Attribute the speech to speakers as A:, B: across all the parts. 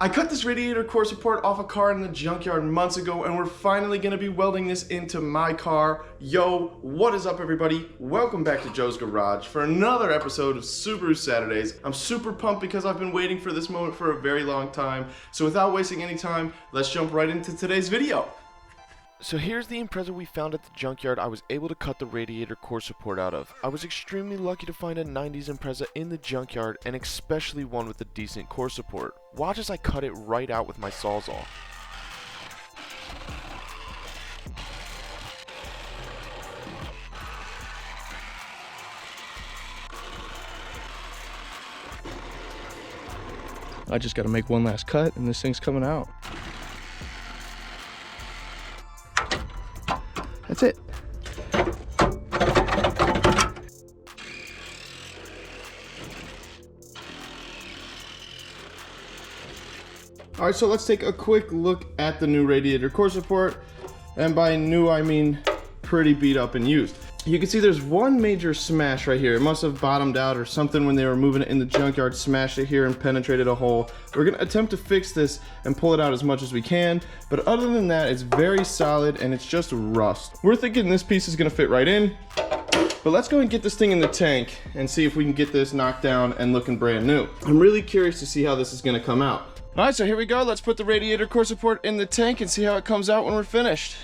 A: I cut this radiator core support off a car in the junkyard months ago, and we're finally gonna be welding this into my car. Yo, what is up everybody? Welcome back to Joe's Garage for another episode of Subaru Saturdays. I'm super pumped because I've been waiting for this moment for a very long time. So without wasting any time, let's jump right into today's video. So here's the Impreza we found at the junkyard I was able to cut the radiator core support out of. I was extremely lucky to find a 90s Impreza in the junkyard, and especially one with a decent core support. Watch as I cut it right out with my Sawzall.
B: I just gotta make one last cut and this thing's coming out. That's it.
A: All right, so let's take a quick look at the new radiator core support. And by new, I mean pretty beat up and used. You can see there's one major smash right here. It must have bottomed out or something when they were moving it in the junkyard, smashed it here and penetrated a hole. We're gonna attempt to fix this and pull it out as much as we can, but other than that, it's very solid and it's just rust. We're thinking this piece is gonna fit right in, but let's go and get this thing in the tank and see if we can get this knocked down and looking brand new. I'm really curious to see how this is gonna come out. All right, so here we go. Let's put the radiator core support in the tank and see how it comes out when we're finished.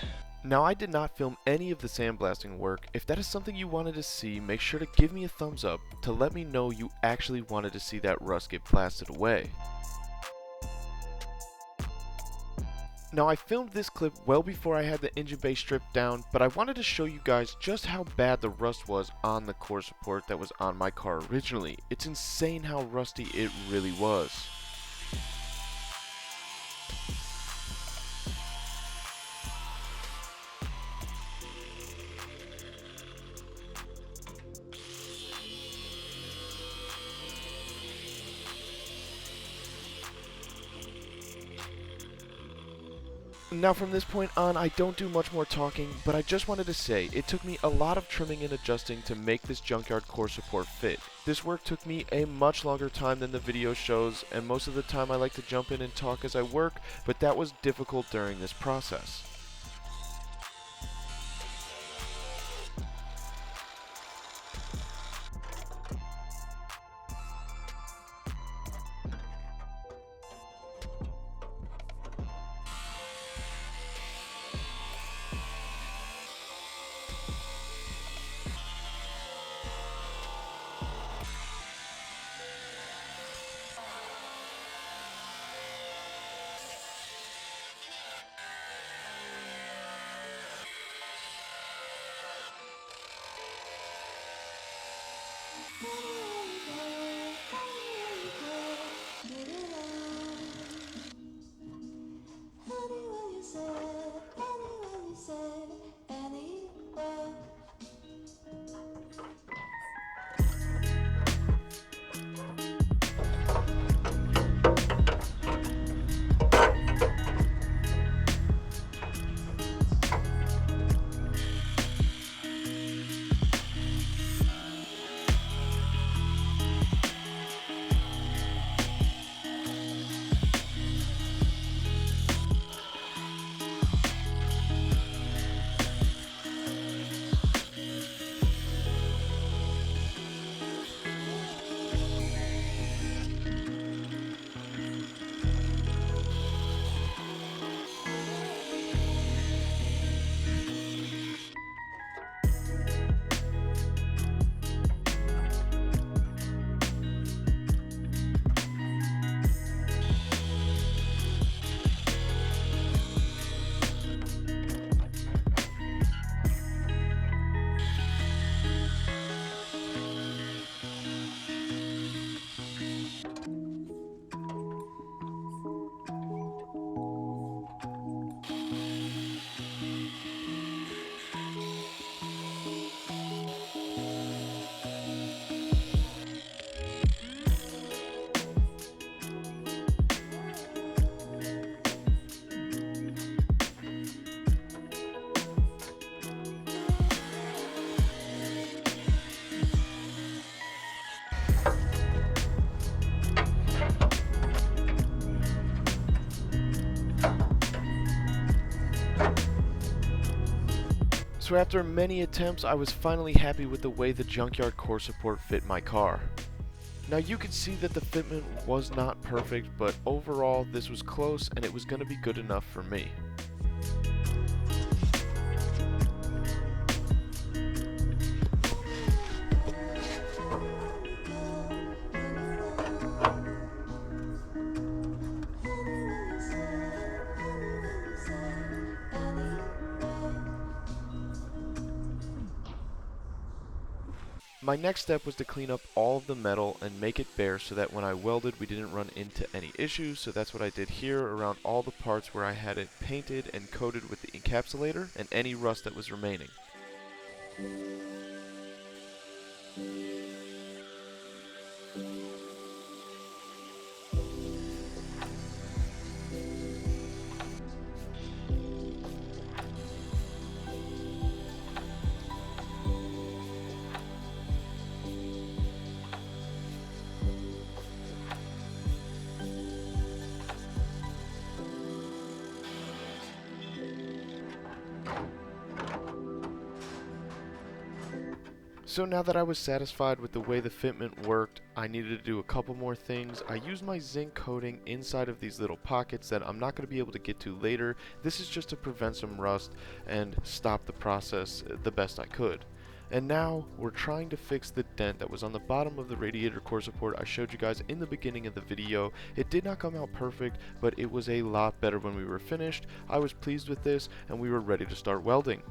C: Now, I did not film any of the sandblasting work. If that is something you wanted to see, make sure to give me a thumbs up to let me know you actually wanted to see that rust get blasted away. Now, I filmed this clip well before I had the engine bay stripped down, but I wanted to show you guys just how bad the rust was on the core support that was on my car originally. It's insane how rusty it really was. Now from this point on, I don't do much more talking, but I just wanted to say, it took me a lot of trimming and adjusting to make this junkyard core support fit. This work took me a much longer time than the video shows, and most of the time I like to jump in and talk as I work, but that was difficult during this process. So after many attempts, I was finally happy with the way the Junkyard core support fit my car. Now you can see that the fitment was not perfect, but overall this was close and it was going to be good enough for me. My next step was to clean up all of the metal and make it bare so that when I welded we didn't run into any issues, so that's what I did here around all the parts where I had it painted and coated with the encapsulator and any rust that was remaining. So now that I was satisfied with the way the fitment worked, I needed to do a couple more things. I used my zinc coating inside of these little pockets that I'm not going to be able to get to later. This is just to prevent some rust and stop the process the best I could. And now we're trying to fix the dent that was on the bottom of the radiator core support I showed you guys in the beginning of the video. It did not come out perfect, but it was a lot better when we were finished. I was pleased with this and we were ready to start welding.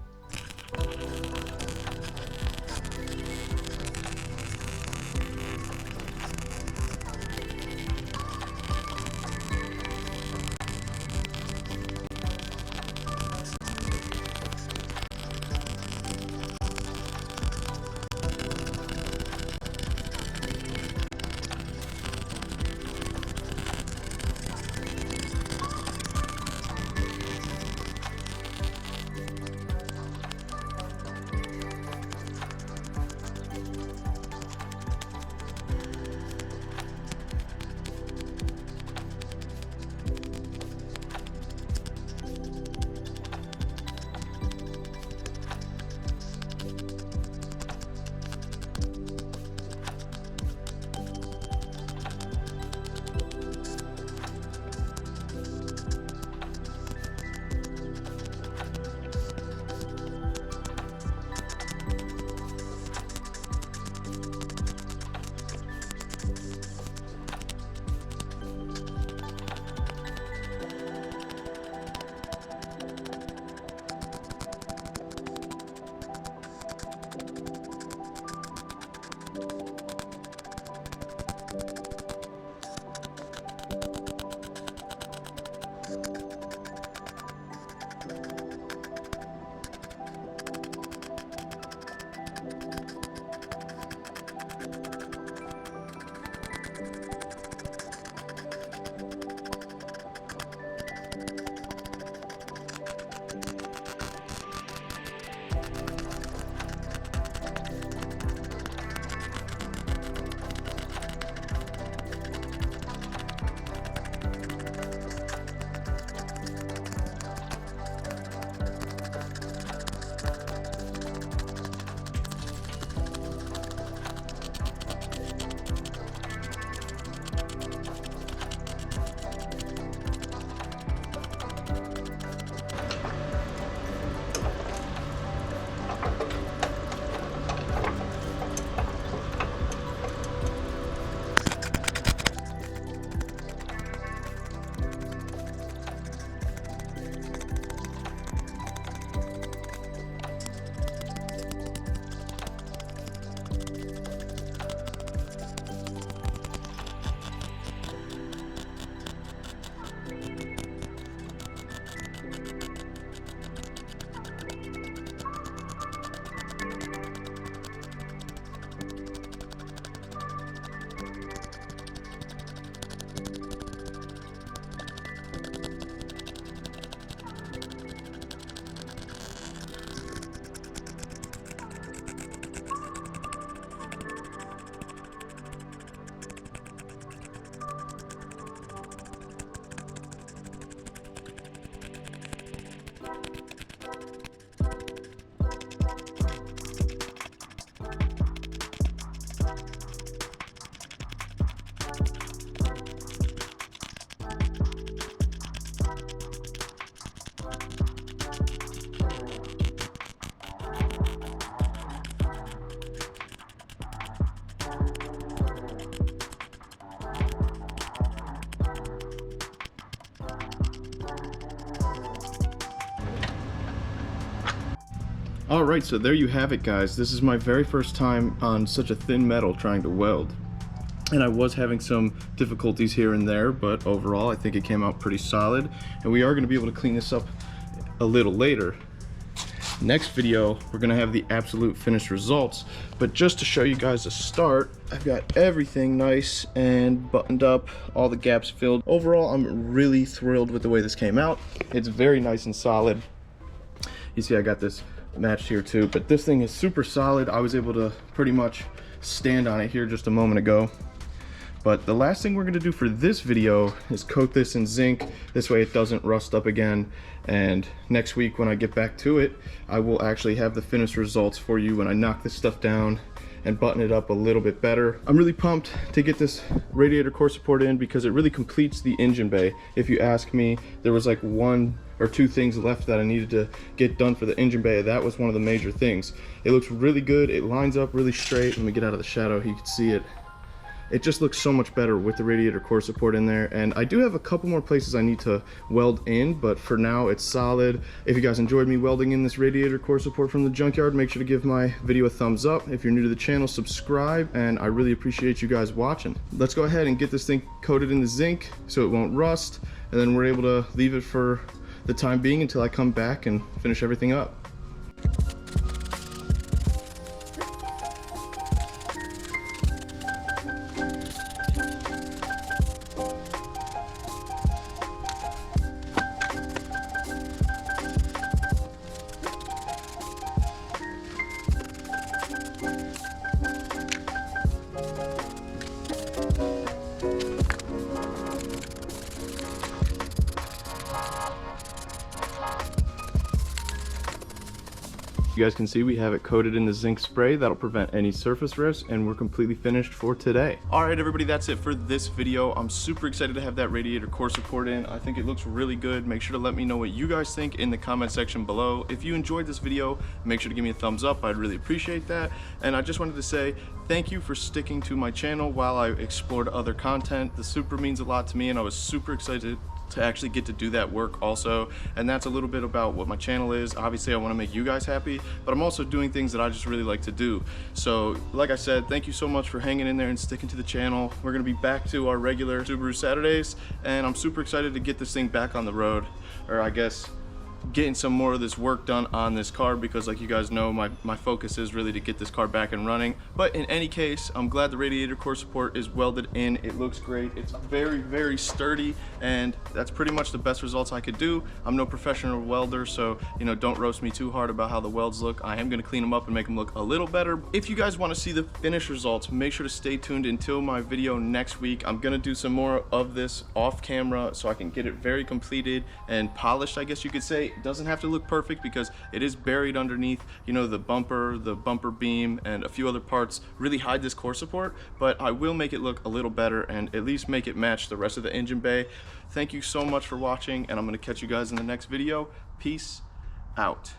A: All right, so there you have it, guys. This is my very first time on such a thin metal trying to weld. And I was having some difficulties here and there, but overall I think it came out pretty solid. And we are going to be able to clean this up a little later. Next video, we're going to have the absolute finished results. But just to show you guys a start, I've got everything nice and buttoned up, all the gaps filled. Overall, I'm really thrilled with the way this came out. It's very nice and solid. You see I got this matched here too, but this thing is super solid. I was able to pretty much stand on it here just a moment ago. But the last thing we're going to do for this video is coat this in zinc. This way it doesn't rust up again. And next week when I get back to it, I will actually have the finished results for you when I knock this stuff down and button it up a little bit better. I'm really pumped to get this radiator core support in because it really completes the engine bay. If you ask me, there was like 1 or 2 things left that I needed to get done for the engine bay. That was one of the major things. It looks really good. It lines up really straight. Let me get out of the shadow. You can see it. It just looks so much better with the radiator core support in there. And I do have a couple more places I need to weld in, but for now it's solid. If you guys enjoyed me welding in this radiator core support from the Junkyard, make sure to give my video a thumbs up. If you're new to the channel, subscribe, and I really appreciate you guys watching. Let's go ahead and get this thing coated in the zinc so it won't rust, and then we're able to leave it for the time being until I come back and finish everything up. You guys can see we have it coated in the zinc spray. That'll prevent any surface risk, and we're completely finished for today. All right, everybody, that's it for this video. I'm super excited to have that radiator core support in. I think it looks really good. Make sure to let me know what you guys think in the comment section below. If you enjoyed this video, make sure to give me a thumbs up. I'd really appreciate that. And I just wanted to say thank you for sticking to my channel while I explored other content. This super means a lot to me, and I was super excited to actually get to do that work also. And that's a little bit about what my channel is. Obviously I want to make you guys happy, but I'm also doing things that I just really like to do. So like I said, thank you so much for hanging in there and sticking to the channel. We're going to be back to our regular Subaru Saturdays, and I'm super excited to get this thing back on the road, or I guess getting some more of this work done on this car, because like you guys know, my focus is really to get this car back and running. But in any case, I'm glad the radiator core support is welded in. It looks great. It's very, very sturdy, and that's pretty much the best results I could do. I'm no professional welder, so don't roast me too hard about how the welds look. I am going to clean them up and make them look a little better. If you guys want to see the finished results, make sure to stay tuned until my video next week. I'm going to do some more of this off camera so I can get it very completed and polished, I guess you could say. It doesn't have to look perfect because it is buried underneath, the bumper beam, and a few other parts really hide this core support, but I will make it look a little better and at least make it match the rest of the engine bay. Thank you so much for watching, and I'm going to catch you guys in the next video. Peace out.